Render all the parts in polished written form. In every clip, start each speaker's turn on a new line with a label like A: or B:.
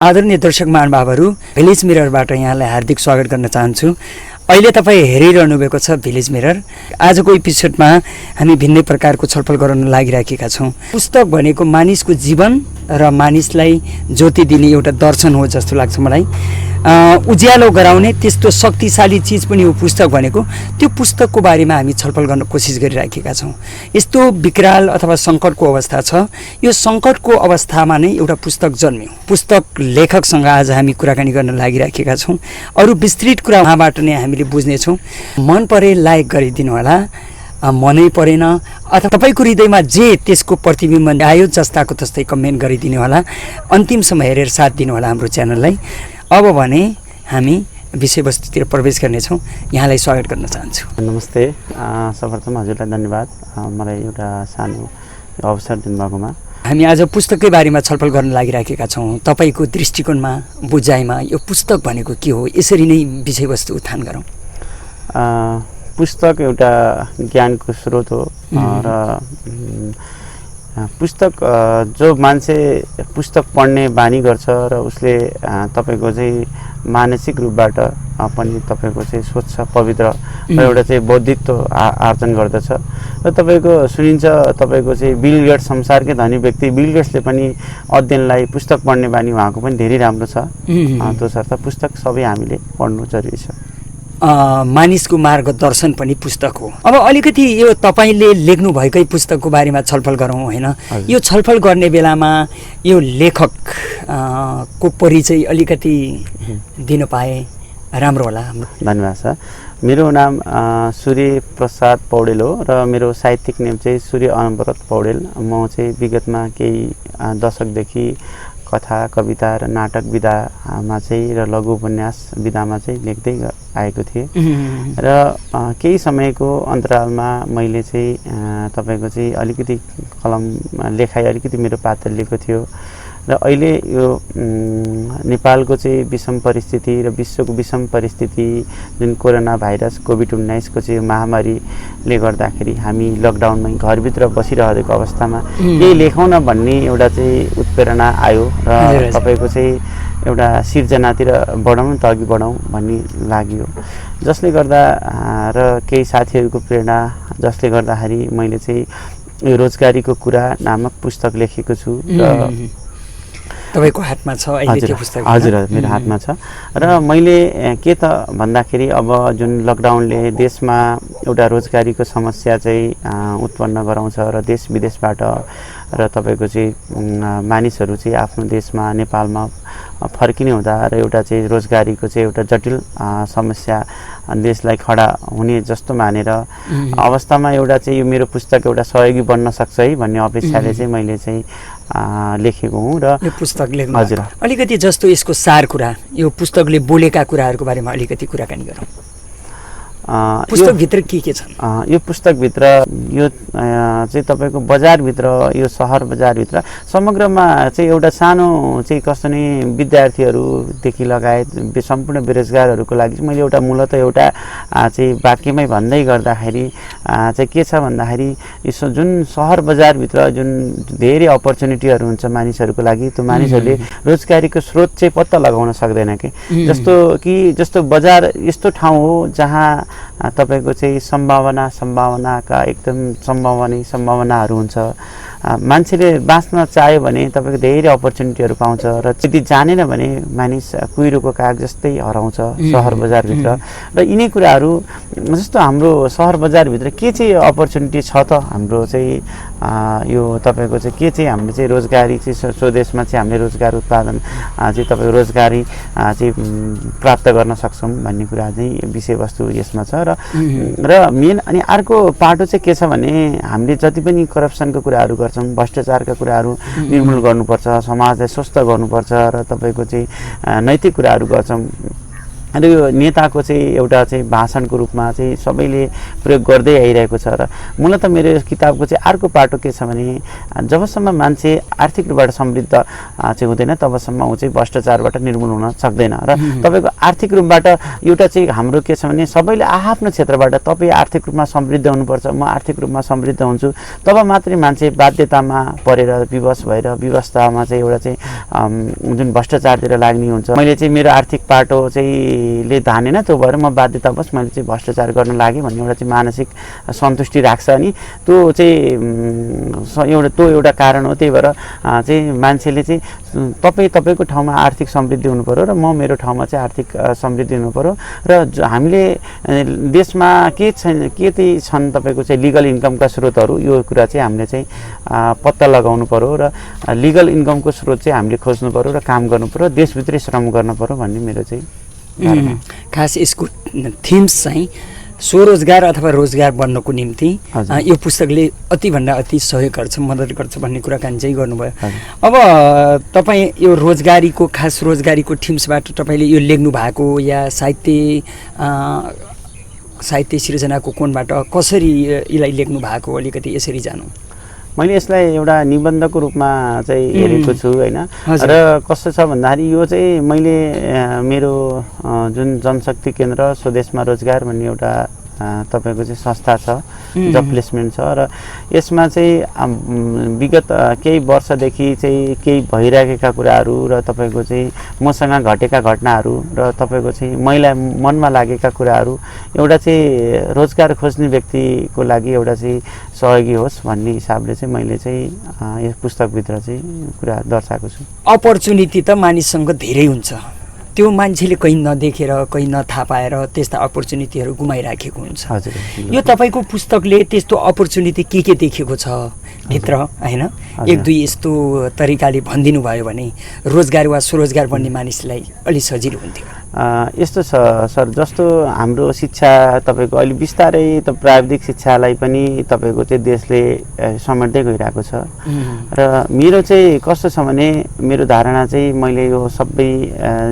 A: आदरणीय दर्शक महानुभावहरू, भिलेज मिररबाट यहाँलाई हार्दिक स्वागत गर्न चाहन्छु। अहिले तपाईँ हेरिरहनु भएको छ भिलेज मिरर। आजको एपिसोडमा हामी भिन्नै प्रकारको छलफल गर्न लागिराखेका छौँ। पुस्तक भनेको मानिसको जीवन र मानिसलाई ज्योति दिने एउटा दर्शन हो जस्तो लाग्छ मलाई। उज्यालो गराउने त्यस्तो शक्तिशाली चिज पनि हो पुस्तक भनेको। त्यो पुस्तकको बारेमा हामी छलफल गर्न कोसिस गरिराखेका छौँ। यस्तो विकराल अथवा सङ्कटको अवस्था छ। यो सङ्कटको अवस्थामा नै एउटा पुस्तक जन्म्यो। पुस्तक लेखकसँग आज हामी कुराकानी गर्न लागिराखेका छौँ। अरू विस्तृत कुरा उहाँबाट नै हामीले बुझ्नेछौँ। मन परे लाइक गरिदिनु होला, मनै परेन अथवा तपाईँको हृदयमा जे त्यसको प्रतिबिम्ब आयो जस्ताको तस्तै कमेन्ट गरिदिनु होला। अन्तिमसम्म हेरेर साथ दिनु होला हाम्रो च्यानललाई। अब भने हामी विषयवस्तुतिर प्रवेश गर्नेछौँ। यहाँलाई स्वागत गर्न चाहन्छु।
B: नमस्ते। सर्वप्रथम हजुरलाई धन्यवाद मलाई एउटा सानो अवसर दिनुभएकोमा।
A: हामी आज पुस्तककै बारेमा छलफल गर्न लागिराखेका छौँ। तपाईँको दृष्टिकोणमा, बुझाइमा यो पुस्तक भनेको के हो, यसरी नै विषयवस्तु उत्थान गरौँ।
B: पुस्तक एउटा ज्ञानको स्रोत हो र पुस्तक जो मान्छे पुस्तक पढ्ने बानी गर्छ र उसले तपाईँको चाहिँ मानसिक रूपबाट पनि तपाईँको चाहिँ स्वच्छ पवित्र र एउटा चाहिँ बौद्धित्व आर्जन गर्दछ र तपाईँको सुनिन्छ तपाईँको चाहिँ बिल गेट्स, संसारकै धनी व्यक्ति बिल गेट्सले पनि अध्ययनलाई पुस्तक पढ्ने बानी उहाँको पनि धेरै राम्रो छ। तसर्थ पुस्तक सबै हामीले पढ्नु जरुरी छ।
A: मानिसको मार्गदर्शन पनि पुस्तक हो। अब अलिकति यो तपाईँले लेख्नु भएकै पुस्तकको बारेमा छलफल गरौँ होइन। यो छलफल गर्ने बेलामा यो लेखक को परिचय अलिकति दिन पाए राम्रो होला।
B: धन्यवाद सर। मेरो नाम सूर्य प्रसाद पौडेल हो र मेरो साहित्यिक नेम चाहिँ सूर्य अनवरत पौडेल। म चाहिँ विगतमा केही दशकदेखि कथा, कविता र नाटक विधामा चाहिँ र लघु उपन्यास विधामा चाहिँ लेख्दै आएको थिएँ र केही समयको अन्तरालमा मैले चाहिँ तपाईँको चाहिँ अलिकति कलम लेखाइ अलिकति मेरो पात्रिएको थियो र अहिले यो नेपालको चाहिँ विषम परिस्थिति र विश्वको विषम परिस्थिति जुन कोरोना भाइरस कोभिड-19 को चाहिँ महामारीले गर्दाखेरि हामी लकडाउनमै घरभित्र बसिरहेको अवस्थामा केही लेखौँ न भन्ने एउटा चाहिँ उत्प्रेरणा आयो र तपाईँको चाहिँ एउटा सिर्जनातिर बढौँ त अघि बढौँ भन्ने लाग्यो। जसले गर्दा र केही साथीहरूको प्रेरणा जसले गर्दाखेरि मैले चाहिँ यो रोजगारीको कुरा नामक पुस्तक लेखेको छु र
A: तपाईको हातमा छ अहिले त्यो पुस्तक?
B: हजुर, मेरो हातमा छ र मैले के त भन्दाखेरि अब जुन लकडाउनले देशमा एउटा रोजगारीको समस्या चाहिँ उत्पन्न गराउँछ र देश विदेशबाट र तपाईँको चाहिँ मानिसहरू चाहिँ आफ्नो देशमा नेपालमा फर्किने हुँदा र एउटा चाहिँ रोजगारीको चाहिँ एउटा जटिल समस्या देशलाई खडा हुने जस्तो मानेर अवस्थामा एउटा चाहिँ यो मेरो पुस्तक एउटा सहयोगी बन्न सक्छ है भन्ने अपेक्षाले चाहिँ मैले चाहिँ लेखेको हुँ र
A: यो पुस्तक लेख्नु। हजुर, अलिकति जस्तो यसको सार कुरा, यो पुस्तकले बोलेका कुराहरूको बारेमा अलिकति कुराकानी गरौँ। पुस्तकभित्र के छन्?
B: यो पुस्तकभित्र यो चाहिँ तपाईँको बजारभित्र, यो सहर बजारभित्र समग्रमा चाहिँ एउटा सानो चाहिँ कस्तो नि विद्यार्थीहरूदेखि लगायत सम्पूर्ण बेरोजगारहरूको लागि मैले एउटा मूलतः एउटा चाहिँ वाक्यमै भन्दै गर्दाखेरि चाहिँ के छ भन्दाखेरि यो जुन सहर बजारभित्र जुन धेरै अपर्च्युनिटीहरू हुन्छ मानिसहरूको लागि, त्यो मानिसहरूले रोजगारीको स्रोत चाहिँ पत्ता लगाउन सक्दैन कि जस्तो बजार यस्तो ठाउँ हो जहाँ तपाईको चाहिँ सम्भावनाका एकदम सम्भावनाहरू हुन्छ। मान्छेले बाँच्न चाह्यो भने तपाईँको धेरै अपर्च्युनिटीहरू पाउँछ र यदि जानेन भने मानिस कुहिरोको काग जस्तै हराउँछ सहर बजारभित्र। र यिनै कुराहरू जस्तो हाम्रो सहर बजारभित्र के चाहिँ अपर्च्युनिटी छ त हाम्रो चाहिँ यो तपाईँको चाहिँ के चाहिँ हामीले चाहिँ रोजगारी चाहिँ स्वदेशमा चाहिँ हामीले रोजगार उत्पादन चाहिँ तपाईँको रोजगारी चाहिँ प्राप्त गर्न सक्छौँ भन्ने कुरा चाहिँ विषयवस्तु यसमा छ। र मेन अनि अर्को पाटो चाहिँ के छ भने हामीले जति पनि करप्सनको कुराहरू गर्छौँ, भ्रष्टाचारका कुराहरू निर्मूल गर्नुपर्छ, समाजलाई स्वस्थ गर्नुपर्छ र तपाईँको चाहिँ नैतिक कुराहरू गर्छौँ र यो नेताको चाहिँ एउटा चाहिँ भाषणको रूपमा चाहिँ सबैले प्रयोग गर्दै आइरहेको छ। र मूलतः मेरो किताबको चाहिँ अर्को पाटो के छ भने जबसम्म मान्छे आर्थिक रूपबाट समृद्ध चाहिँ हुँदैन तबसम्म ऊ चाहिँ भ्रष्टाचारबाट निर्मूल हुन सक्दैन। र तपाईँको आर्थिक रूपबाट एउटा चाहिँ हाम्रो के छ भने सबैले आफ्नो क्षेत्रबाट तपाईँ आर्थिक रूपमा समृद्ध हुनुपर्छ, म आर्थिक रूपमा समृद्ध हुन्छु, तब मात्रै मान्छे बाध्यतामा परेर विवश भएर व्यवस्थामा चाहिँ एउटा चाहिँ जुन भ्रष्टाचारतिर लाग्ने हुन्छ। मैले चाहिँ मेरो आर्थिक पाटो चाहिँ ले धानेन, त्यो भएर म बाध्यतावश मैले चाहिँ भ्रष्टाचार गर्न लागेँ भन्ने एउटा चाहिँ मानसिक सन्तुष्टि राख्छ। अनि त्यो चाहिँ एउटा कारण हो। त्यही भएर चाहिँ मान्छेले चाहिँ तपाईँको ठाउँमा आर्थिक समृद्धि हुनु पर्यो र म मेरो ठाउँमा चाहिँ आर्थिक समृद्धि हुनु पर्यो र हामीले देशमा के चाहिँ छन् तपाईँको चाहिँ लिगल इन्कमका स्रोतहरू, यो कुरा चाहिँ हामीले चाहिँ पत्ता लगाउनु पर्यो र लिगल इन्कमको स्रोत चाहिँ हामीले खोज्नु पर्यो र काम गर्नु पर्यो, देशभित्रै श्रम गर्नु पर्यो भन्ने मेरो चाहिँ
A: खास यसको थिम्स चाहिँ स्वरोजगार अथवा रोजगार बन्नको निम्ति यो पुस्तकले अतिभन्दा अति सहयोग गर्छ, मद्दत गर्छ भन्ने कुराकानी चाहिँ गर्नुभयो। अब तपाईँ यो रोजगारीको खास रोजगारीको थिम्सबाट तपाईँले यो लेख्नु भएको या साहित्य सिर्जनाको कोणबाट कसरी यसलाई लेख्नु भएको अलिकति यसरी जानु।
B: मैले यसलाई एउटा निबन्धको रूपमा चाहिँ हेरेको छु होइन। र कस्तो छ भन्दाखेरि यो चाहिँ मैले मेरो जुन जनशक्ति केन्द्र स्वदेशमा रोजगार भन्ने एउटा तपाईँको चाहिँ संस्था छ, जब प्लेसमेन्ट छ र यसमा चाहिँ विगत केही वर्षदेखि चाहिँ केही भइरहेका कुराहरू र तपाईँको चाहिँ मसँग घटेका घटनाहरू र तपाईँको चाहिँ मैले मनमा लागेका कुराहरू एउटा चाहिँ रोजगार खोज्ने व्यक्तिको लागि एउटा चाहिँ सहयोगी होस् भन्ने हिसाबले चाहिँ मैले चाहिँ यस पुस्तकभित्र चाहिँ कुरा दर्शाएको छु।
A: अपर्च्युनिटी त मानिससँग धेरै हुन्छ, त्यो मान्छेले कहीँ नदेखेर कहीँ नथाहा पाएर त्यस्ता अपर्च्युनिटीहरू गुमाइराखेको हुन्छ।
B: हजुर,
A: यो तपाईँको पुस्तकले त्यस्तो अपर्च्युनिटी के देखेको छ भित्र होइन, एक दुई यस्तो तरिकाले भनिदिनु भयो भने रोजगार वा स्वरोजगार बन्ने मानिसलाई अलि सजिलो हुन्थ्यो।
B: यस्तो छ सर, जस्तो हाम्रो शिक्षा तपाईँको अहिले बिस्तारै त प्राविधिक शिक्षालाई पनि तपाईँको चाहिँ देशले समेट्दै गइरहेको छ र मेरो चाहिँ कस्तो छ भने मेरो धारणा चाहिँ मैले यो सबै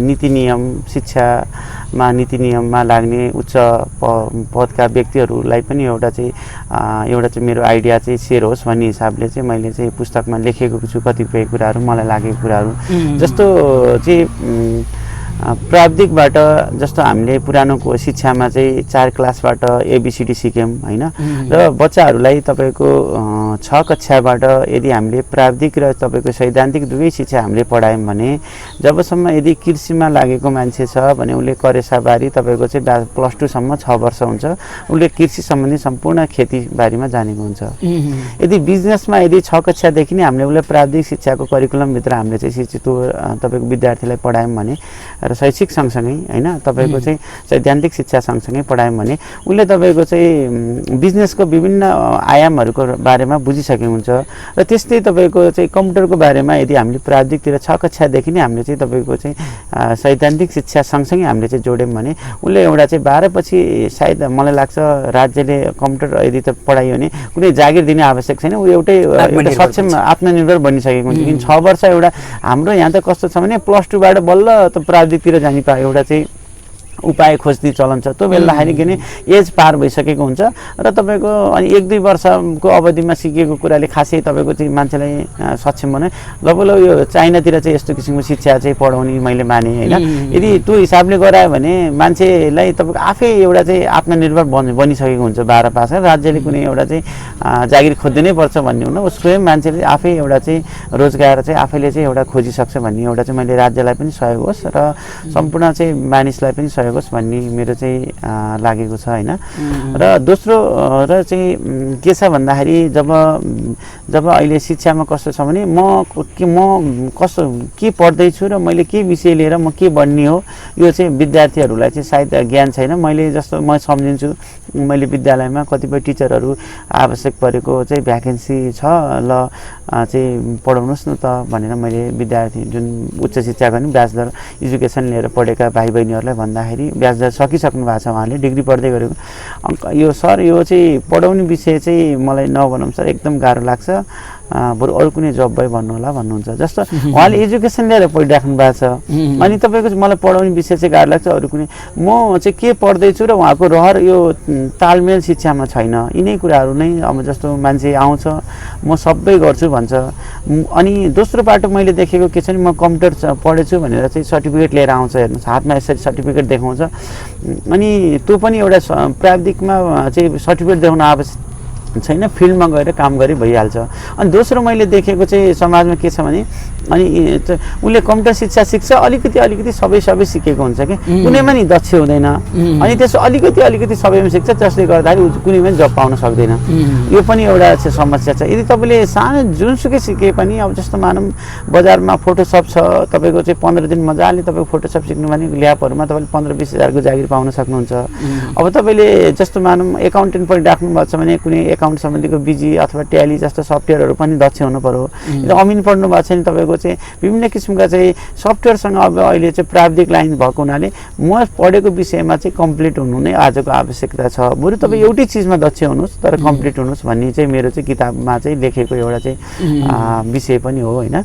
B: नीति नियम शिक्षामा नीति नियममा लाग्ने उच्च पदका व्यक्तिहरूलाई पनि एउटा चाहिँ मेरो आइडिया चाहिँ सेयर होस् भन्ने हिसाबले चाहिँ मैले चाहिँ पुस्तकमा लेखेको छु कतिपय कुराहरू, मलाई लागेको कुराहरू। जस्तो चाहिँ प्राविधिकबाट जस्तो हामीले पुरानोको शिक्षामा चाहिँ 4 क्लासबाट एबिसिडी सिक्यौँ होइन, र बच्चाहरूलाई तपाईँको 6 कक्षाबाट यदि हामीले प्राविधिक र तपाईँको सैद्धान्तिक दुवै शिक्षा हामीले पढायौँ भने जबसम्म यदि कृषिमा लागेको मान्छे छ भने उसले करेसाबारी तपाईँको चाहिँ +2सम्म 6 वर्ष हुन्छ, उसले कृषि सम्बन्धी सम्पूर्ण खेतीबारीमा जानेको हुन्छ। यदि बिजनेसमा यदि 6 कक्षादेखि नै हामीले उसलाई प्राविधिक शिक्षाको करिकुलमभित्र हामीले चाहिँ शिक्षित तपाईँको विद्यार्थीलाई पढायौँ भने र शैक्षिक सँगसँगै होइन तपाईँको चाहिँ सैद्धान्तिक शिक्षा सँगसँगै पढायौँ भने उसले तपाईँको चाहिँ बिजनेसको विभिन्न आयामहरूको बारेमा बुझिसकेको हुन्छ। र त्यस्तै तपाईँको चाहिँ कम्प्युटरको बारेमा यदि हामीले प्राविधिकतिर 6 कक्षादेखि नै हामीले चाहिँ तपाईँको चाहिँ सैद्धान्तिक शिक्षा सँगसँगै हामीले चाहिँ जोड्यौँ भने उसले एउटा चाहिँ 12 पछि सायद मलाई लाग्छ राज्यले कम्प्युटर यदि त पढायो भने कुनै जागिर दिने आवश्यक छैन, ऊ एउटा सक्षम आत्मनिर्भर बनिसकेको हुन्छ। किन 6 वर्ष एउटा हाम्रो यहाँ त कस्तो छ भने +2बाट बल्ल त प्राविधिकतिर जाने एउटा चाहिँ उपाय खोज्ने चलन छ। त्यो बेलाखेरि किन एज पार भइसकेको हुन्छ र तपाईँको अनि 1-2 वर्षको अवधिमा सिकेको कुराले खासै तपाईँको चाहिँ मान्छेलाई सक्षम बनाए। लगभग यो चाइनातिर चाहिँ यस्तो किसिमको शिक्षा चाहिँ पढाउने मैले माने होइन। यदि त्यो हिसाबले गरायो भने मान्छेलाई तपाईँको आफै एउटा चाहिँ आत्मनिर्भर बनिसकेको हुन्छ 12 पास। राज्यले कुनै एउटा चाहिँ जागिर खोजिदिनै पर्छ भन्ने हुन, उसको मान्छेले आफै एउटा चाहिँ रोजगार चाहिँ आफैले चाहिँ एउटा खोजिसक्छ भन्ने एउटा चाहिँ मैले राज्यलाई पनि सहयोग होस् र सम्पूर्ण चाहिँ मानिसलाई पनि सहयोग होस् भन्ने मेरो चाहिँ लागेको छ होइन। र दोस्रो र चाहिँ के छ भन्दाखेरि जब अहिले शिक्षामा कस्तो छ भने म कस्तो के पढ्दैछु र मैले के विषय लिएर म के बन्ने हो, यो चाहिँ विद्यार्थीहरूलाई चाहिँ सायद ज्ञान छैन। मैले जस्तो म सम्झिन्छु मैले विद्यालयमा कतिपय टिचरहरू आवश्यक परेको चाहिँ भ्याकेन्सी छ ल चाहिँ पढाउनुहोस् न त भनेर मैले विद्यार्थी जुन उच्च शिक्षा गर्ने ब्याचलर एजुकेसन लिएर पढेका भाइ बहिनीहरूलाई भन्दाखेरि ब्याचलर सकिसक्नु भएको छ, उहाँले डिग्री पढ्दै गरेको यो सर यो चाहिँ पढाउने विषय चाहिँ मलाई नभनौँ सर एकदम गाह्रो लाग्छ, बरु अरू कुनै जब भए भन्नु होला भन्नुहुन्छ। जस्तो उहाँले एजुकेसन लिएर पढिराख्नु भएको छ अनि तपाईँको मलाई पढाउने विषय चाहिँ गाह्रो लाग्छ, अरू कुनै म चाहिँ के पढ्दैछु र उहाँको रहर यो तालमेल शिक्षामा छैन। यिनै कुराहरू नै अब जस्तो मान्छे आउँछ म सबै गर्छु भन्छ। अनि दोस्रो बाटो मैले देखेको के छ भने म कम्प्युटर पढेछु भनेर चाहिँ सर्टिफिकेट लिएर आउँछ, हेर्नुहोस् हातमा यसरी सर्टिफिकेट देखाउँछ। अनि त्यो पनि एउटा प्राविधिकमा चाहिँ सर्टिफिकेट देखाउन छैन, फिल्डमा गएर काम गरे भइहाल्छ। अनि दोस्रो मैले देखेको चाहिँ समाजमा के छ भने अनि उसले कम्प्युटर शिक्षा सिक्छ, अलिकति सबै सिकेको हुन्छ कि कुनैमा नि दक्ष हुँदैन, अनि त्यसो अलिकति सबैमा सिक्छ, जसले गर्दाखेरि ऊ कुनैमा जब पाउन सक्दैन। यो पनि एउटा चाहिँ समस्या छ। यदि तपाईँले सानो जुनसुकै सिके पनि, अब जस्तो मानौँ बजारमा फोटोसप छ, तपाईँको चाहिँ 15 दिन मजाले तपाईँको फोटोसप सिक्नु भने ल्याबहरूमा तपाईँले 15-20 हजारको जागिर पाउन सक्नुहुन्छ। अब तपाईँले जस्तो मानौँ एकाउन्टेन्ट पनि राख्नुभएको छ भने कुनै एकाउन्ट सम्बन्धीको बिजी अथवा ट्याली जस्तो सफ्टवेयरहरू पनि दक्ष हुनु पर्यो। अमिन पढ्नु भएको छ भने तपाईँको चाहिँ विभिन्न किसिमका चाहिँ सफ्टवेयरसँग अब अहिले चाहिँ प्राविधिक लाइन भएको हुनाले म पढेको विषयमा चाहिँ कम्प्लिट हुनु नै आजको आवश्यकता छ। बरु तपाईँ एउटै चिजमा दक्ष हुनुहोस् तर कम्प्लिट हुनुहोस् भन्ने चाहिँ मेरो चाहिँ किताबमा चाहिँ लेखेको एउटा चाहिँ विषय पनि हो होइन।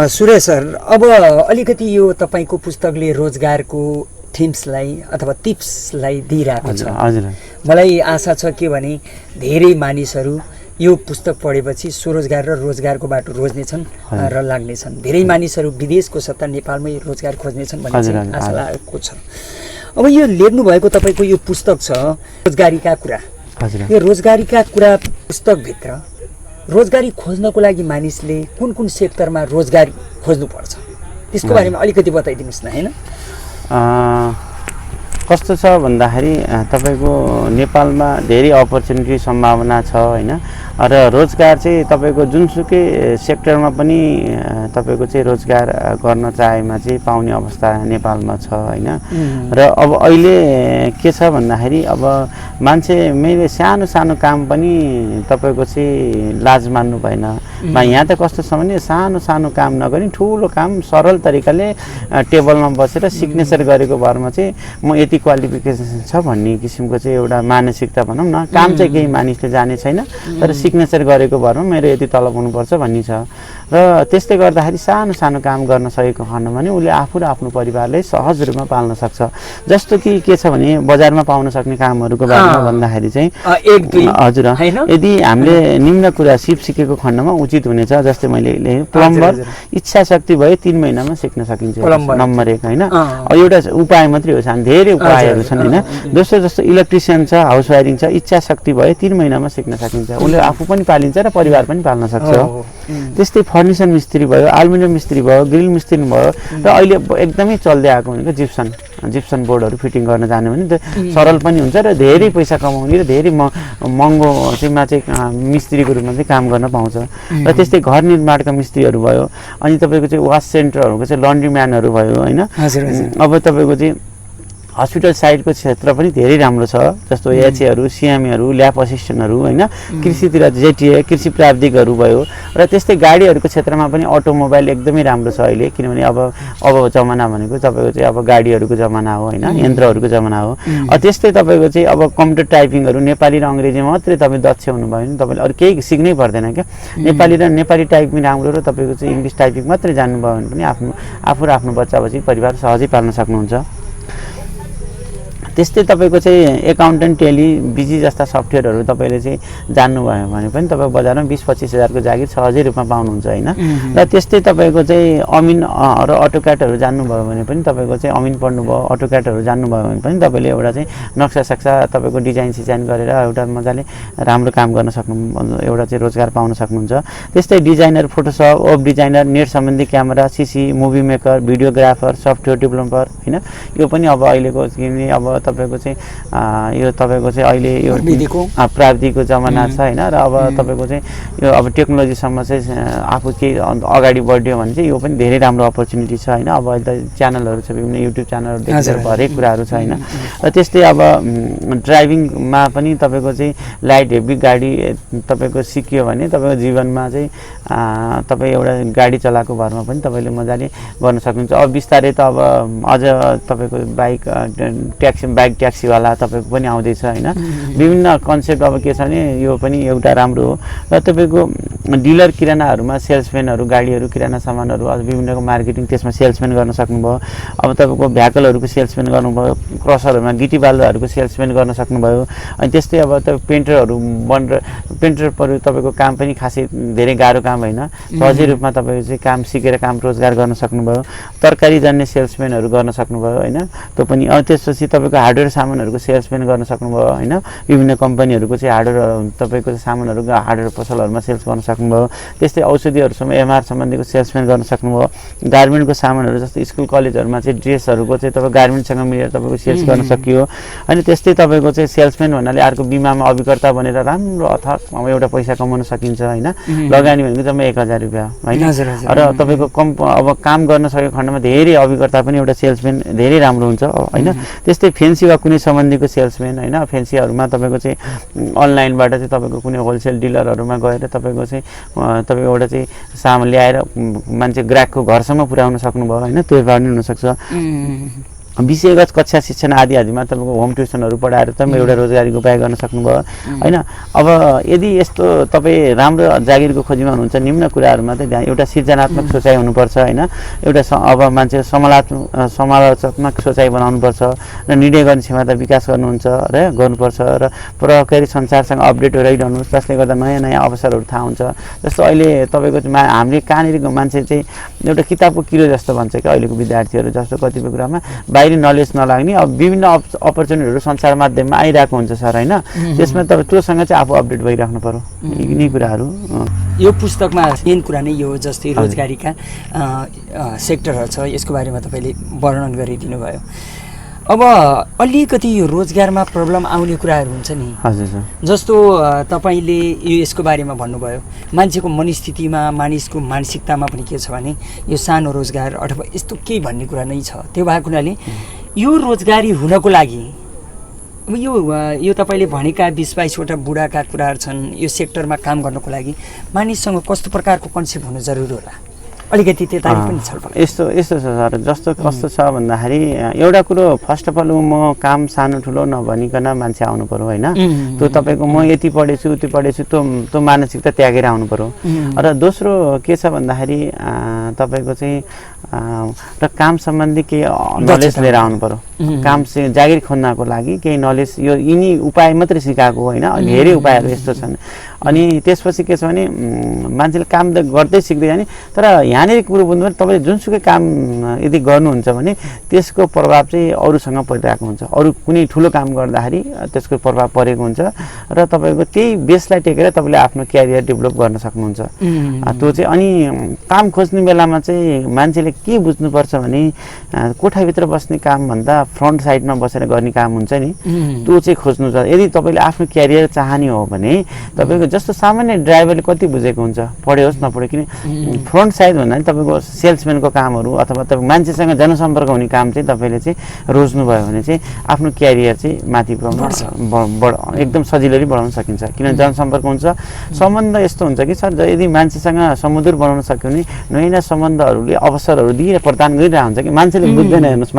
A: सुरेश सर, अब अलिकति यो तपाईँको पुस्तकले रोजगारको थिम्सलाई अथवा टिप्सलाई दिइरहेको छ।
B: हजुर,
A: मलाई आशा छ के भने धेरै मानिसहरू यो पुस्तक पढेपछि स्वरोजगार र रोजगारको बाटो रोज्नेछन् र लाग्नेछन्। धेरै मानिसहरू विदेशको सट्टा नेपालमै रोजगार खोज्नेछन् भन्ने चाहिँ आशा लागेको छ। अब यो लेख्नु भएको तपाईँको यो पुस्तक छ रोजगारीका कुरा। यो रोजगारीका कुरा पुस्तकभित्र रोजगारी खोज्नको लागि मानिसले कुन कुन सेक्टरमा रोजगार खोज्नुपर्छ त्यसको बारेमा अलिकति बताइदिनुहोस् न। होइन,
B: कस्तो छ भन्दाखेरि तपाईँको नेपालमा धेरै अपर्च्युनिटी सम्भावना छ होइन, र रोजगार चाहिँ तपाईँको जुनसुकै सेक्टरमा पनि तपाईँको चाहिँ रोजगार गर्न चाहेमा चाहिँ पाउने अवस्था नेपालमा छ होइन। र अब अहिले के छ भन्दाखेरि अब मान्छे मैले सानो काम पनि तपाईँको चाहिँ लाज मान्नु भएन। यहाँ त कस्तो छ भने सानो काम नगरी ठुलो काम सरल तरिकाले टेबलमा बसेर सिग्नेचर गरेको भरमा चाहिँ म यति क्वालिफिकेसन छ भन्ने किसिमको चाहिँ एउटा मानसिकता भनौँ न। काम चाहिँ केही मानिसले जाने छैन तर सिग्नेचर गरेको भरमा मेरो यति तलब हुनुपर्छ भन्ने छ। र त्यस्तै गर्दाखेरि सानो काम गर्न सकेको खण्डमा नि उसले आफू र आफ्नो परिवारलाई सहज रूपमा पाल्न सक्छ। जस्तो कि के छ भने बजारमा पाउन सक्ने कामहरूको बारेमा भन्दाखेरि चाहिँ हजुर, यदि हामीले निम्न कुरा सिकेको खण्डमा उचित हुनेछ। जस्तै मैले प्लम्बर इच्छा शक्ति भए 3 महिनामा सिक्न सकिन्छ, नम्बर 1 होइन। एउटा उपाय मात्रै हो, धेरै उपायहरू छन् होइन। दोस्रो जस्तो इलेक्ट्रिसियन छ, हाउस वायरिङ छ, इच्छा शक्ति भए 3 महिनामा सिक्न सकिन्छ, उसले आफू पनि पालिन्छ र परिवार पनि पाल्न सक्छ। त्यस्तै फर्निचर मिस्त्री भयो, एल्युमिनियम मिस्त्री भयो, ग्रिल मिस्त्री भयो, र अहिले एकदमै चल्दै आएको भनेको जिप्सन बोर्डहरू फिटिङ गर्न जाने भने सरल पनि हुन्छ र धेरै पैसा कमाउने र धेरै महँगो चाहिँ मिस्त्रीको रूपमा चाहिँ काम गर्न पाउँछ। र त्यस्तै घर निर्माणका मिस्त्रीहरू भयो, अनि तपाईँको चाहिँ वास सेन्टरहरूको चाहिँ लन्ड्री म्यानहरू भयो होइन। अब तपाईँको चाहिँ हस्पिटल साइडको क्षेत्र पनि धेरै राम्रो छ, जस्तो एचएहरू, सिएमएहरू, ल्याब असिस्टेन्टहरू होइन। कृषितिर जेटिए कृषि प्राविधिकहरू भयो, र त्यस्तै गाडीहरूको क्षेत्रमा पनि अटोमोबाइल एकदमै राम्रो छ अहिले, किनभने अब जमाना भनेको तपाईँको चाहिँ अब गाडीहरूको जमाना हो होइन, यन्त्रहरूको जमाना हो। त्यस्तै तपाईँको चाहिँ अब कम्प्युटर टाइपिङहरू नेपाली र अङ्ग्रेजीमा मात्रै तपाईँ दक्ष हुनुभयो भने तपाईँले अरू केही सिक्नै पर्दैन क्या। नेपाली टाइपिङ राम्रो र तपाईँको चाहिँ इङ्ग्लिस टाइपिङ मात्रै जान्नुभयो भने पनि आफू र आफ्नो बच्चा परिवार सहजै पाल्न सक्नुहुन्छ। त्यस्तै तपाईँको चाहिँ एकाउन्टेन्ट, टेली, बिजी जस्ता सफ्टवेयरहरू तपाईँले चाहिँ जान्नुभयो भने पनि तपाईँ बजारमा 20-25 हजारको जागिर सहजै रूपमा पाउनुहुन्छ होइन। र त्यस्तै तपाईँको चाहिँ अमिन र अटोक्याटहरू जान्नुभयो भने पनि तपाईँको चाहिँ अमिन पढ्नुभयो, अटोक्याटहरू जान्नुभयो भने पनि तपाईँले एउटा चाहिँ नक्सा तपाईँको डिजाइन गरेर एउटा मजाले राम्रो काम गर्न सक्नु, एउटा चाहिँ रोजगार पाउन सक्नुहुन्छ। त्यस्तै designer, Photoshop, web designer, net सम्बन्धी camera, CC, movie maker, videographer, software developer होइन। यो पनि अब अहिलेको किनभने अब तपाईँको चाहिँ यो तपाईँको चाहिँ अहिले यो प्राविधिकको जमाना छ होइन। र अब तपाईँको चाहिँ यो अब टेक्नोलोजीसम्म चाहिँ आफू केही अगाडि बढ्यो भने चाहिँ यो पनि धेरै राम्रो अपर्च्युनिटी छ होइन। अब अहिले त च्यानलहरू छ, विभिन्न युट्युब च्यानलहरू हरेक कुराहरू छ होइन। र त्यस्तै अब ड्राइभिङमा पनि तपाईँको चाहिँ लाइट हेभी गाडी तपाईँको सिक्यो भने तपाईँको जीवनमा चाहिँ तपाईँ एउटा गाडी चलाएको भरमा पनि तपाईँले मजाले गर्न सक्नुहुन्छ। अब बिस्तारै त अब अझ तपाईँको बाइक ट्याक्सीवाला तपाईँको पनि आउँदैछ होइन। विभिन्न कन्सेप्ट अब के छ भने यो पनि एउटा राम्रो हो। र तपाईँको डिलर किरानाहरूमा सेल्सम्यानहरू गाडीहरू किराना सामानहरू अझ विभिन्नको मार्केटिङ त्यसमा सेल्सम्यान गर्न सक्नुभयो। अब तपाईँको भ्याकलहरूको सेल्सम्यान गर्नुभयो, क्रसरहरूमा गिटी बालुवाहरूको सेल्सम्यान गर्न सक्नुभयो। अनि त्यस्तै अब तपाईँ पेन्टरहरू पेन्टर तपाईँको काम पनि खासै धेरै गाह्रो काम होइन, सहजै रूपमा तपाईँको चाहिँ काम सिकेर काम रोजगार गर्न सक्नुभयो। तरकारी जान्ने सेल्सम्यानहरू गर्न सक्नुभयो होइन, त्यो पनि। त्यसपछि तपाईँको हार्डवेयर सामानहरूको सेल्सम्यान गर्न सक्नुभयो होइन, विभिन्न कम्पनीहरूको चाहिँ हार्डवेयर तपाईँको सामानहरू हार्डवेयर पसलहरूमा सेल्स गर्न सक्नुभयो। त्यस्तै औषधिहरूसम्म एमआर सम्बन्धीको सेल्सम्यान गर्न सक्नुभयो। गार्मेन्टको सामानहरू जस्तै स्कुल कलेजहरूमा चाहिँ ड्रेसहरूको चाहिँ तपाईँ गार्मेन्टसँग मिलेर तपाईँको सेल्स गर्न सकियो। अनि त्यस्तै तपाईँको चाहिँ सेल्सम्यान भन्नाले अर्को बिमामा अभिकर्ता बनेर राम्रो अथक एउटा पैसा कमाउन सकिन्छ होइन। लगानी भनेको जम्मा 1000 रुपियाँ होइन। र तपाईँको अब काम गर्न सकेको खण्डमा धेरै अभिकर्ता पनि एउटा सेल्सम्यान धेरै राम्रो हुन्छ होइन। त्यस्तै फेन्सी वा कुनै सम्बन्धीको सेल्सम्यान होइन, फेन्सीहरूमा तपाईँको चाहिँ अनलाइनबाट चाहिँ तपाईँको कुनै होलसेल डिलरहरूमा गएर तपाईँको चाहिँ तपाईँ एउटा चाहिँ सामान ल्याएर मान्छे ग्राहकको घरसम्म पुर्याउन सक्नुभयो होइन, त्यो पनि हुनसक्छ। विषयगत कक्षा शिक्षण आदि आदिमा तपाईँको होम ट्युसनहरू पढाएर तपाईँ एउटा रोजगारीको उपाय गर्न सक्नुभयो होइन। अब यदि यस्तो तपाईँ राम्रो जागिरको खोजीमा हुनुहुन्छ, निम्न कुराहरूमा चाहिँ एउटा सृजनात्मक सोचाइ हुनुपर्छ होइन, एउटा अब मान्छे समालोचनात्मक सोचाइ बनाउनुपर्छ र निर्णय गर्ने क्षमता विकास गर्नुहुन्छ र गर्नुपर्छ र प्रभावकारी संसारसँग अपडेट रहिरहनुहोस्, जसले गर्दा नयाँ नयाँ अवसरहरू थाहा हुन्छ। जस्तो अहिले तपाईँको हामीले कहाँनिरको मान्छे चाहिँ एउटा किताबको किलो जस्तो भन्छ कि अहिलेको विद्यार्थीहरू, जस्तो कतिपय कुरामा बाहिरी नलेज नलाग्ने अब विभिन्न अपर्च्युनिटीहरू सञ्चार माध्यममा आइरहेको हुन्छ सर होइन। त्यसमा तपाईँ त्योसँग चाहिँ आफू अपडेट भइराख्नु पर्यो। यिनै कुराहरू
A: यो पुस्तकमा मेन कुरा नै यो जस्तै रोजगारीका सेक्टरहरू छ, यसको बारेमा तपाईँले वर्णन गरिदिनु भयो। अब अलिकति यो रोजगारमा प्रब्लम आउने कुराहरू हुन्छ नि,
B: हजुर सर।
A: जस्तो तपाईँले यसको बारेमा भन्नुभयो, मान्छेको मनस्थितिमा मानिसको मानसिकतामा पनि के छ भने यो सानो रोजगार अथवा यस्तो केही भन्ने कुरा नै छ। त्यो भएको हुनाले यो रोजगारी हुनको लागि अब यो तपाईँले भनेका 20-22वटा बुढाका कुराहरू छन्। यो सेक्टरमा काम गर्नको लागि मानिससँग कस्तो प्रकारको कन्सेप्ट हुनु जरुरी होला, अलिकति त्यता पनि छलफल।
B: यस्तो छ सर, जस्तो कस्तो छ भन्दाखेरि एउटा कुरो फर्स्ट अफ अल म काम सानो ठुलो नभनिकन मान्छे आउनु पर्यो होइन। त्यो तपाईँको म यति पढेछु उति पढेछु त्यो मानसिकता त्यागेर आउनु पर्यो। र दोस्रो के छ भन्दाखेरि तपाईँको चाहिँ र काम सम्बन्धी केही नलेज लिएर आउनु पर्यो। काम जागिर खोज्नको लागि केही नलेज, यो यिनी उपाय मात्रै सिकाएको होइन, धेरै उपायहरू यस्तो छन्। अनि त्यसपछि के छ भने मान्छेले काम त गर्दै सिक्दै जाने, तर यहाँनिर कुरो बुझ्नु भने तपाईँले जुनसुकै काम यदि गर्नुहुन्छ भने त्यसको प्रभाव चाहिँ अरूसँग परिरहेको हुन्छ। अरू कुनै ठुलो काम गर्दाखेरि त्यसको प्रभाव परेको हुन्छ र तपाईँको त्यही बेसलाई टेकेर तपाईँले आफ्नो क्यारियर डेभलप गर्न सक्नुहुन्छ। त्यो चाहिँ अनि काम खोज्ने बेलामा चाहिँ मान्छेले के बुझ्नुपर्छ भने कोठाभित्र बस्ने कामभन्दा फ्रन्ट साइडमा बसेर गर्ने काम हुन्छ नि, त्यो चाहिँ खोज्नु छ। यदि तपाईँले आफ्नो क्यारियर चाहने हो भने तपाईँको जस्तो सामान्य ड्राइभरले कति बुझेको हुन्छ, पढ्योस् नपढ्यो, किन फ्रन्ट साइड भन्दा पनि तपाईँको सेल्सम्यानको कामहरू अथवा तपाईँ मान्छेसँग जनसम्पर्क हुने काम चाहिँ तपाईँले चाहिँ रोज्नुभयो भने चाहिँ आफ्नो क्यारियर चाहिँ माथि एकदम सजिलै बढाउन सकिन्छ। किन जनसम्पर्क हुन्छ, सम्बन्ध यस्तो हुन्छ कि सर, यदि मान्छेसँग समुद्र बनाउन सक्यो भने नयाँ नयाँ सम्बन्धहरूले अवसरहरू दिएर प्रदान गरिरहेको हुन्छ कि मान्छेले बुझ्दैन। हेर्नुहोस्,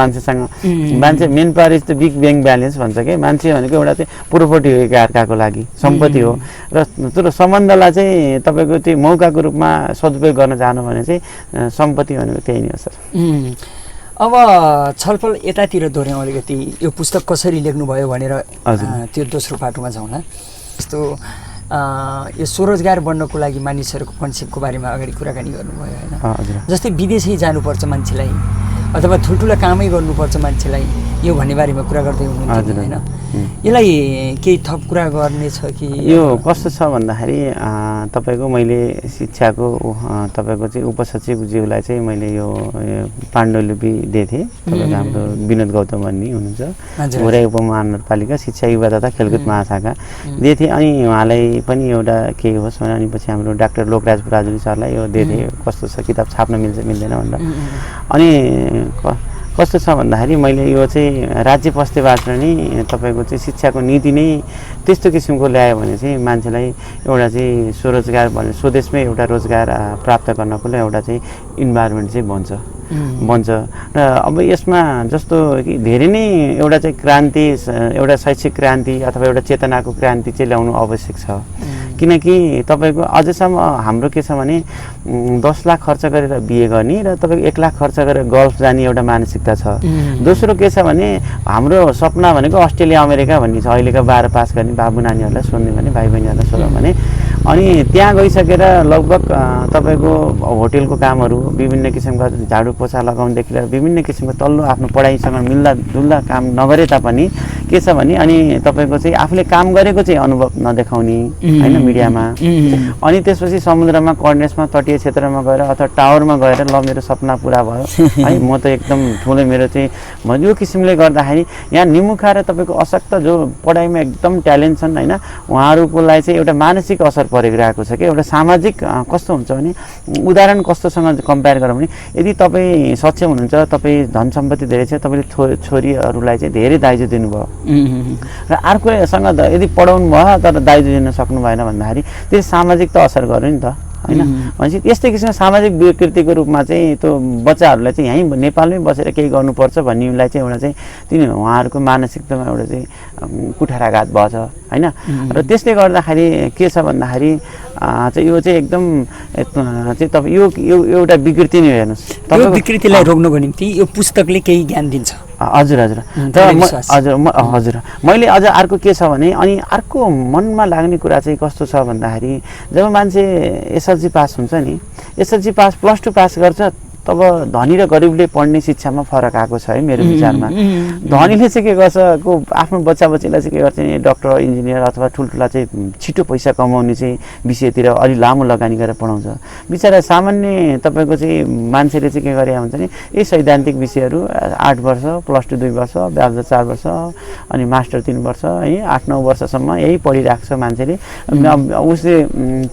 B: मान्छे main power is the big bank balance भन्छ कि मान्छे भनेको एउटा चाहिँ प्रोपर्टी हो, अर्काको लागि सम्पत्ति हो। र त्यो सम्बन्धलाई चाहिँ तपाईँको त्यो मौकाको रूपमा सदुपयोग गर्न जानु भने चाहिँ सम्पत्ति भनेको त्यही नै हो सर।
A: अब छलफल यतातिर दोहोऱ्यौँ अलिकति, यो पुस्तक कसरी लेख्नुभयो भनेर त्यो दोस्रो पाटोमा जाउँ न। जस्तो यो स्वरोजगार बन्नको लागि मानिसहरूको कन्सेप्टको बारेमा अगाडि कुराकानी गर्नुभयो होइन। जस्तै विदेशै जानुपर्छ मान्छेलाई अथवा ठुल्ठुला कामै गर्नुपर्छ मान्छेलाई, यो भन्ने बारेमा कुरा गर्दै हुनुहुन्थ्यो होइन। यसलाई केही थप कुरा गर्ने छ कि?
B: यो कस्तो छ भन्दाखेरि तपाईँको मैले शिक्षाको तपाईँको चाहिँ उपसचिवज्यूलाई चाहिँ मैले यो पाण्डुलिपि दिएको थिएँ। तपाईँको हाम्रो विनोद गौतम भन्ने हुनुहुन्छ, घोराई उपमहानगरपालिका शिक्षा युवा तथा खेलकुद महाशाखा दिएको थिएँ। अनि उहाँलाई पनि एउटा केही होस् भने, अनि पछि हाम्रो डाक्टर लोकराज पुराजुली सरलाई यो दिएको थिएँ, कस्तो छ किताब छाप्न मिल्छ मिल्दैन भनेर। अनि कस्तो छ भन्दाखेरि मैले यो चाहिँ राज्य पस्तेबाट नै तपाईँको चाहिँ शिक्षाको नीति नै त्यस्तो किसिमको ल्यायो भने चाहिँ मान्छेलाई एउटा चाहिँ स्वरोजगार भने स्वदेशमै एउटा रोजगार प्राप्त गर्नको लागि एउटा चाहिँ इन्भाइरोमेन्ट चाहिँ बन्छ। र अब यसमा जस्तो कि धेरै नै एउटा चाहिँ क्रान्ति, एउटा शैक्षिक क्रान्ति अथवा एउटा चेतनाको क्रान्ति चाहिँ ल्याउनु आवश्यक छ। किनकि तपाईँको अझैसम्म हाम्रो के छ भने 10 लाख खर्च गरेर बिहे गर्ने र तपाईँको 1 लाख खर्च गरेर गल्फ जाने एउटा मानसिकता छ। दोस्रो के छ भने हाम्रो सपना भनेको अस्ट्रेलिया अमेरिका भन्ने छ। अहिलेका 12 पास गर्ने बाबु नानीहरूलाई सोध्ने भने भाइ बहिनीहरूलाई सोध्यो भने अनि त्यहाँ गइसकेर लगभग तपाईँको होटेलको कामहरू विभिन्न किसिमका झाडु पोछा लगाउनेदेखि लिएर विभिन्न किसिमको तल्लो आफ्नो पढाइसँग मिल्दा काम नगरे तापनि के छ भने अनि तपाईँको चाहिँ आफूले काम गरेको चाहिँ अनुभव नदेखाउने होइन मिडियामा। अनि त्यसपछि समुद्रमा कर्नेसमा तटीय क्षेत्रमा गएर अथवा टावरमा गएर ल मेरो सपना पुरा भयो है म त एकदम ठुलो मेरो चाहिँ यो किसिमले गर्दाखेरि यहाँ निमुखा र तपाईँको अशक्त जो पढाइमा एकदम ट्यालेन्ट छन् होइन उहाँहरूलाई चाहिँ एउटा मानसिक असर परिरहेको छ कि एउटा सामाजिक कस्तो हुन्छ भने उदाहरण कस्तोसँग कम्पेयर गरौँ भने यदि तपाईँ सक्षम हुनुहुन्छ तपाईँ धन सम्पत्ति धेरै छ तपाईँले छोरीहरूलाई चाहिँ धेरै दाइजो दिनुभयो र अर्कोसँग यदि पढाउनु भयो तर दाइजो दिन सक्नु भएन भन्दाखेरि त्यो सामाजिक त असर गर्यो नि त होइन। भनेपछि यस्तै किसिमको सामाजिक विकृतिको रूपमा चाहिँ त्यो बच्चाहरूलाई चाहिँ यहीँ नेपालमै बसेर केही गर्नुपर्छ भन्नेलाई चाहिँ एउटा चाहिँ तिनी उहाँहरूको मानसिकतामा एउटा चाहिँ कुठाराघात भएछ होइन। र त्यसले गर्दाखेरि के छ भन्दाखेरि चाहिँ यो चाहिँ एकदम चाहिँ तपाईँ यो एउटा विकृति नै हेर्नुहोस्।
A: यो विकृतिलाई रोक्नको निम्ति यो पुस्तकले केही ज्ञान दिन्छ।
B: हजुर हजुर हजुर मैले अझ अर्को के छ भने अनि अर्को मनमा लाग्ने कुरा चाहिँ कस्तो छ भन्दाखेरि जब मान्छे एसएलसी पास हुन्छ नि एसएलसी पास +2 पास गर्छ तब धनी र गरिबले पढ्ने शिक्षामा फरक आएको छ है मेरो विचारमा। धनीले चाहिँ के गर्छ को आफ्नो बच्चा बच्चीलाई चाहिँ के गर्छ नि डक्टर इन्जिनियर अथवा ठुल्ठुला चाहिँ छिटो पैसा कमाउने चाहिँ विषयतिर अलि लामो लगानी गरेर पढाउँछ। बिचरा सामान्य तपाईँको चाहिँ मान्छेले चाहिँ के गरे हुन्छ नि यही सैद्धान्तिक विषयहरू 8 वर्ष +2 2 वर्ष ब्याचलर 4 वर्ष अनि मास्टर 3 वर्ष है 8-9 वर्षसम्म यही पढिरहेको छ मान्छेले। उसले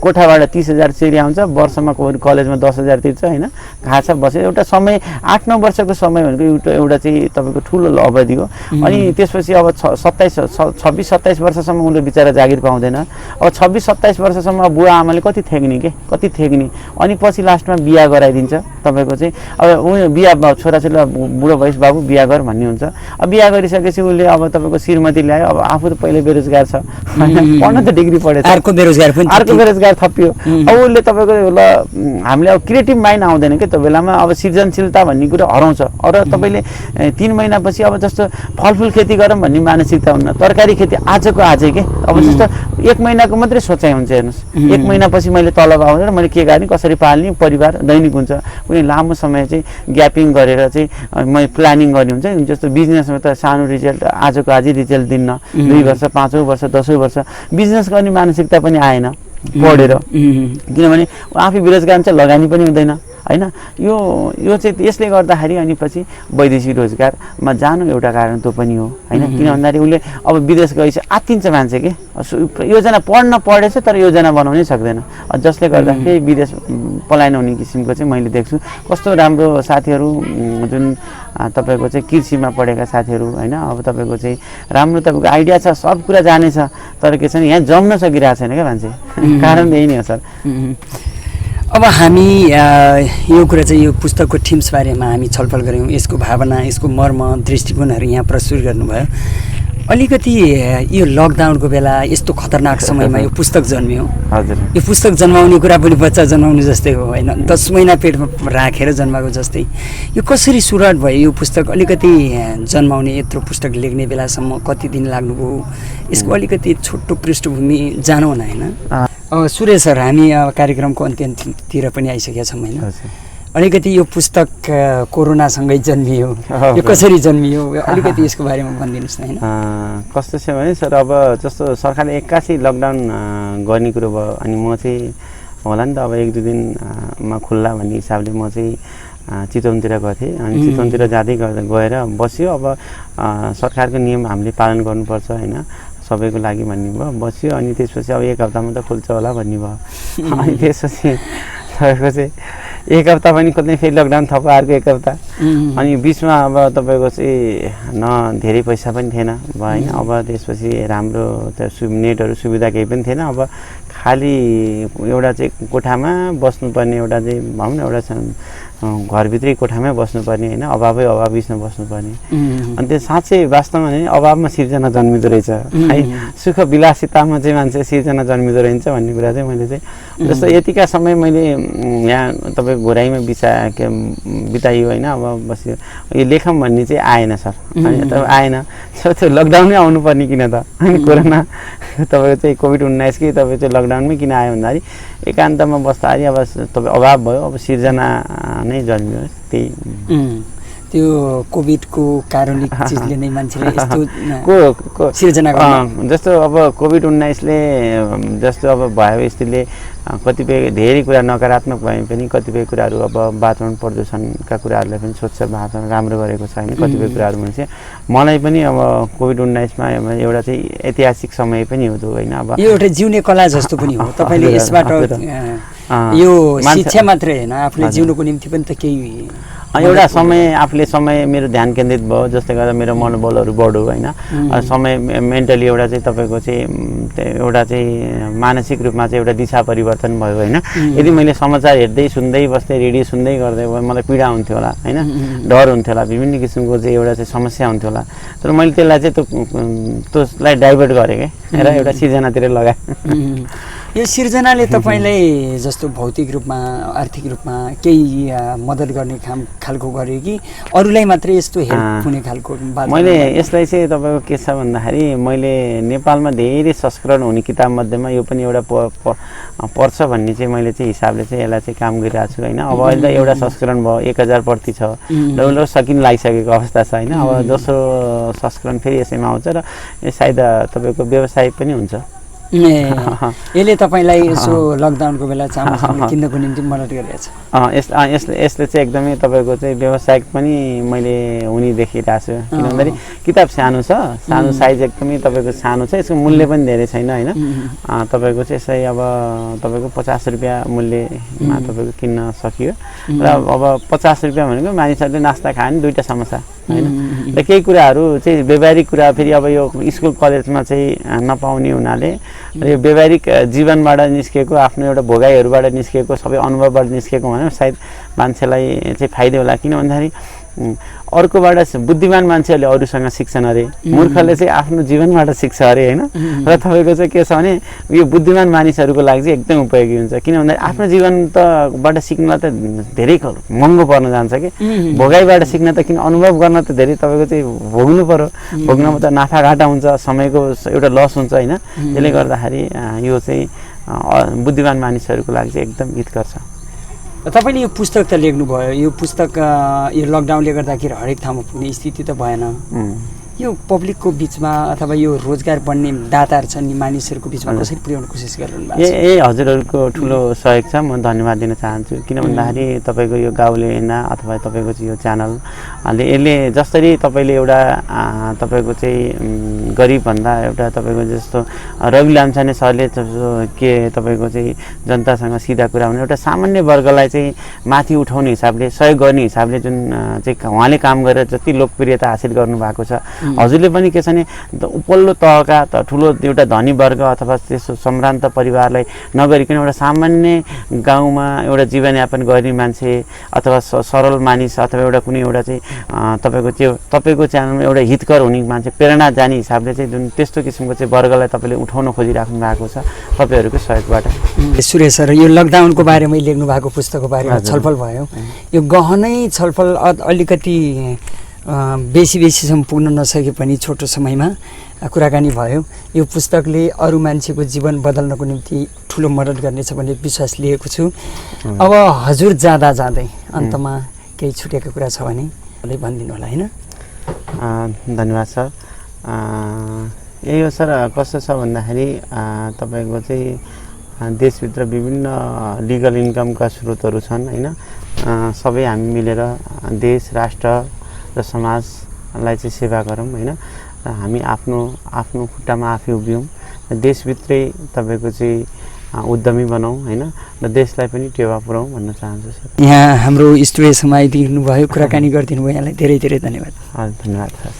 B: कोठाबाट 30,000 सेरी आउँछ वर्षमा कलेजमा 10,000 तिर्छ होइन खान्छ बस्यो। एउटा समय 8-9 वर्षको समय भनेको एउटा चाहिँ तपाईँको ठुलो अवधि हो। अनि त्यसपछि अब 26-27 वर्षसम्म उसले बिचरा जागिर पाउँदैन। अब 26-27 वर्षसम्म बुवा आमाले कति थेग्ने अनि पछि लास्टमा बिहा गराइदिन्छ तपाईँको चाहिँ अब ऊ बिहा छोराछोरीलाई बुढो भइस बाबु बिहा गर भन्ने हुन्छ। अब बिहा गरिसकेपछि उसले अब तपाईँको श्रीमती ल्यायो। अब आफू त पहिले बेरोजगार छ होइन पढ्न त डिग्री पढेछ
A: अर्को बेरोजगार
B: थपियो। अब उसले तपाईँको ल हामीले अब क्रिएटिभ माइन्ड आउँदैन कि त्यो बेलामा अब सृजनशीलता भन्ने कुरा हराउँछ। र तपाईँले 3 महिनापछि अब जस्तो फलफुल खेती गरौँ भन्ने मानसिकता हुन्न तरकारी खेती आजको आजै के अब जस्तो 1 महिनाको मात्रै सोचाइ हुन्छ हेर्नुहोस् 1 महिनापछि मैले तलब आउँदैन मैले के गर्ने कसरी पाल्ने परिवार दैनिक हुन्छ। कुनै लामो समय चाहिँ ग्यापिङ गरेर चाहिँ मैले प्लानिङ गर्ने हुन्छ जस्तो बिजनेसमा त सानो रिजल्ट आजको आजै रिजल्ट दिन्न 2 वर्ष 5औं वर्ष 10औं वर्ष बिजनेस गर्ने मानसिकता पनि आएन पढेर किनभने आफै बेरोजगार चाहिँ लगानी पनि हुँदैन होइन। यो चाहिँ यसले गर्दाखेरि अनि पछि वैदेशिक रोजगारमा जानु एउटा कारण त्यो पनि हो होइन। किन भन्दाखेरि उसले अब विदेश गएपछि आत्तिन्छ मान्छे के योजना पढेछ तर योजना बनाउनै सक्दैन जसले गर्दाखेरि विदेश पलायन हुने किसिमको चाहिँ मैले देख्छु। कस्तो राम्रो साथीहरू जुन तपाईँको चाहिँ कृषिमा पढेका साथीहरू होइन अब तपाईँको चाहिँ राम्रो तपाईँको आइडिया छ सब कुरा जानेछ तर के छ नि यहाँ जम्न सकिरहेको छैन क्या मान्छे कारण यही नै हो सर।
A: अब हामी यो कुरा चाहिँ यो पुस्तकको थिम्स बारेमा हामी छलफल गऱ्यौँ यसको भावना यसको मर्म दृष्टिकोणहरू यहाँ प्रस्तुत गर्नुभयो। अलिकति यो लकडाउनको बेला यस्तो खतरनाक समयमा यो पुस्तक जन्मियो।
B: हजुर
A: यो पुस्तक जन्माउने कुरा पनि बच्चा जन्माउनु जस्तै हो होइन 10 महिना पेटमा राखेर जन्माएको जस्तै यो कसरी सुरुवात भयो यो पुस्तक अलिकति जन्माउने यत्रो पुस्तक लेख्ने बेलासम्म कति दिन लाग्नुभयो यसको अलिकति छोटो पृष्ठभूमि जानौँ न होइन। सुरेश सर हामी कार्यक्रमको अन्त्यतिर पनि आइसकेका छौँ होइन। अलिकति यो पुस्तक कोरोनासँगै जन्मियो यो कसरी जन्मियो अलिकति यसको बारेमा भनिदिनुहोस् न होइन।
B: कस्तो छ भने सर अब जस्तो सरकारले 81 लकडाउन गर्ने कुरो भयो अनि म चाहिँ होला नि त अब 1-2 दिनमा खुल्ला भन्ने हिसाबले म चाहिँ चितवनतिर गएको थिएँ अनि चितवनतिर जाँदै गएर बस्यो। अब सरकारको नियम हामीले पालन गर्नुपर्छ होइन सबैको लागि भन्ने भयो बस्यो अनि त्यसपछि अब 1 हप्तामा त खुल्छ होला भन्ने भयो अनि त्यसपछि तपाईँको चाहिँ 1 हप्ता पनि खोज्ने फेरि लकडाउन थप अर्को 1 हप्ता अनि बिचमा अब तपाईँको चाहिँ न धेरै पैसा पनि थिएन भयो होइन। अब त्यसपछि राम्रो त नेटहरू सुविधा केही पनि थिएन। अब खालि एउटा चाहिँ कोठामा बस्नुपर्ने एउटा चाहिँ भनौँ न एउटा घरभित्रै कोठामै बस्नुपर्ने होइन अभावै अभाव बिचमा बस्नुपर्ने अनि त्यो साँच्चै वास्तवमा नि अभावमा सिर्जना जन्मिँदो रहेछ है सुख विलासितामा चाहिँ मान्छे सिर्जना जन्मिँदो रहेछ भन्ने कुरा चाहिँ मैले चाहिँ जस्तो यतिका समय मैले यहाँ तपाईँको घोराइमा बिताइयो होइन अब बस्यो यो लेखौँ भन्ने चाहिँ आएन सर अनि त आएन त्यो लकडाउनमै आउनुपर्ने किन त होइन कोरोना तपाईँको चाहिँ कोभिड-19 कि तपाईँ चाहिँ लकडाउनमै किन आयो भन्दाखेरि एकान्तमा बस्दाखेरि अब तपाईँ अभाव भयो अब सिर्जना नै जन्मियो त्यही
A: त्यो कोभिडको कारणिक चिजले नै मान्छेले यस्तो सिर्जना गर्नु
B: जस्तो अब कोभिड-19ले जस्तो अब भयो स्थितिले कतिपय धेरै कुरा नकारात्मक भए पनि कतिपय कुराहरू अब वातावरण प्रदूषणका कुराहरूलाई पनि स्वच्छ वातावरण राम्रो गरेको छ होइन कतिपय कुराहरू भने मलाई पनि अब कोभिड-19मा एउटा चाहिँ ऐतिहासिक समय पनि हो होइन अब
A: यो एउटा जिउने कला जस्तो पनि हो तपाईँले यसबाट यो शिक्षा मात्रै होइन आफूले जिउनुको निम्ति पनि त केही
B: एउटा समय आफूले समय मेरो ध्यान केन्द्रित भयो जसले गर्दा मेरो मनोबलहरू बढ्यो होइन समय मेन्टली एउटा चाहिँ तपाईँको चाहिँ एउटा चाहिँ मानसिक रूपमा चाहिँ एउटा दिशा परिवर्तन भयो होइन यदि मैले समाचार हेर्दै सुन्दै बस्दै रेडियो सुन्दै गर्दै मलाई पीडा हुन्थ्यो होला होइन डर हुन्थ्यो होला विभिन्न किसिमको चाहिँ एउटा चाहिँ समस्या हुन्थ्यो होला तर मैले त्यसलाई चाहिँ त्यसलाई डाइभर्ट गरेँ क्या र एउटा सिर्जनातिर लगाएँ
A: यो सिर्जनाले तपाईँलाई जस्तो भौतिक रूपमा आर्थिक रूपमा केही मद्दत गर्ने खालको गर्यो कि अरूलाई मात्रै यस्तो हेल्प हुने खालको
B: मैले यसलाई चाहिँ तपाईँको के छ भन्दाखेरि मैले नेपालमा धेरै संस्करण हुने किताब मध्येमा यो पनि एउटा पर्छ भन्ने चाहिँ मैले चाहिँ हिसाबले चाहिँ यसलाई चाहिँ काम गरिरहेको छु होइन अब अहिले त एउटा संस्करण भयो 1000 प्रति छ र सकिन लागिसकेको अवस्था छ होइन अब दोस्रो संस्करण फेरि यसैमा आउँछ र सायद तपाईँको व्यवसाय पनि हुन्छ
A: यसले तपाईँलाई यसो लकडाउनको बेला चामल किन्नको निम्ति मद्दत गरेको छ
B: यसले चाहिँ एकदमै तपाईँको चाहिँ व्यवसायिक पनि मैले हुने देखिरहेको छु किन भन्दाखेरि किताब सानो छ सानो साइज एकदमै तपाईँको सानो छ यसको मूल्य पनि धेरै छैन होइन तपाईँको चाहिँ यसै अब तपाईँको 50 रुपियाँ मूल्यमा तपाईँको किन्न सकियो र अब 50 रुपियाँ भनेको मानिसहरूले नास्ता खायो नि 2टा समोसा होइन र केही कुराहरू चाहिँ व्यावहारिक कुरा फेरि अब यो स्कुल कलेजमा चाहिँ नपाउने हुनाले यो व्यावहारिक जीवनबाट निस्केको आफ्नो एउटा भोगाइहरूबाट निस्केको सबै अनुभवबाट निस्केको भने सायद मान्छेलाई चाहिँ फाइदा होला किन भन्दाखेरि अर्कोबाट बुद्धिमान मान्छेहरूले अरूसँग सिक्छन् अरे मूर्खले चाहिँ आफ्नो जीवनबाट सिक्छ अरे होइन र तपाईँको चाहिँ के छ भने यो बुद्धिमान मानिसहरूको लागि चाहिँ एकदम उपयोगी हुन्छ किन भन्दाखेरि आफ्नो जीवन तबाट सिक्न त धेरै महँगो पर्न जान्छ कि भोगाइबाट सिक्न त किन अनुभव गर्न त धेरै तपाईँको चाहिँ भोग्नु पर्यो भोग्नमा त नाफाघाटा हुन्छ समयको एउटा लस हुन्छ होइन त्यसले गर्दाखेरि यो चाहिँ बुद्धिमान मानिसहरूको लागि चाहिँ एकदम हितकर छ
A: तपाईँले यो पुस्तक त लेख्नुभयो यो पुस्तक यो लकडाउनले गर्दाखेरि हरेक ठाउँमा पुग्ने स्थिति त भएन यो पब्लिकको बिचमा अथवा यो रोजगार बन्ने दाताहरू छन् नि मानिसहरूको बिचमा कसरी पुर्याउने कोसिस गर्नु
B: भएको छ हजुरहरूको ठुलो सहयोग छ म धन्यवाद दिन चाहन्छु किन भन्दाखेरि तपाईँको यो गाउँले हैन अथवा तपाईँको चाहिँ यो च्यानलले यसले जसरी तपाईँले एउटा तपाईँको चाहिँ गरिबभन्दा एउटा तपाईँको जस्तो रवि लाम्छाने सरले के तपाईँको चाहिँ जनतासँग सिधा कुरा हुने एउटा सामान्य वर्गलाई चाहिँ माथि उठाउने हिसाबले सहयोग गर्ने हिसाबले जुन चाहिँ उहाँले काम गरेर जति लोकप्रियता हासिल गर्नुभएको छ हजुरले पनि के छ भने उपल्लो तहका ठुलो एउटा धनी वर्ग अथवा त्यस्तो सम्भ्रान्त परिवारलाई नगरिकन एउटा सामान्य गाउँमा एउटा जीवनयापन गर्ने मान्छे अथवा सरल मानिस अथवा एउटा कुनै एउटा चाहिँ तपाईँको च्यानलमा एउटा हितकर हुने मान्छे प्रेरणा जाने हिसाबले चाहिँ जुन त्यस्तो किसिमको चाहिँ वर्गलाई तपाईँले उठाउन खोजिराख्नु भएको छ तपाईँहरूको सहयोगबाट
A: सुरेश सर यो लकडाउनको बारेमा लेख्नु भएको पुस्तकको बारेमा छलफल भयो यो गहनै छलफल अलिकति बेसीसम्म पुग्न नसके पनि छोटो समयमा कुराकानी भयो यो पुस्तकले अरू मान्छेको जीवन बदल्नको निम्ति ठुलो मद्दत गर्नेछ भन्ने विश्वास लिएको छु अब हजुर जाँदै अन्तमा केही छुटेको कुरा छ भने भनिदिनु होला होइन
B: धन्यवाद सर यही हो सर कस्तो छ भन्दाखेरि तपाईँको चाहिँ देशभित्र विभिन्न लिगल इन्कमका स्रोतहरू छन् होइन सबै हामी मिलेर देश राष्ट्र र समाजलाई चाहिँ सेवा गरौँ होइन र हामी आफ्नो खुट्टामा आफै उभियौँ देशभित्रै तपाईँको चाहिँ उद्यमी बनाऊँ होइन र देशलाई पनि टेवा पुऱ्याउँ भन्न चाहन्छु सर
A: यहाँ हाम्रो स्टुडियोसम्म आइदिनु भयो कुराकानी गरिदिनु भयो यहाँलाई धेरै धेरै धन्यवाद
B: धन्यवाद सर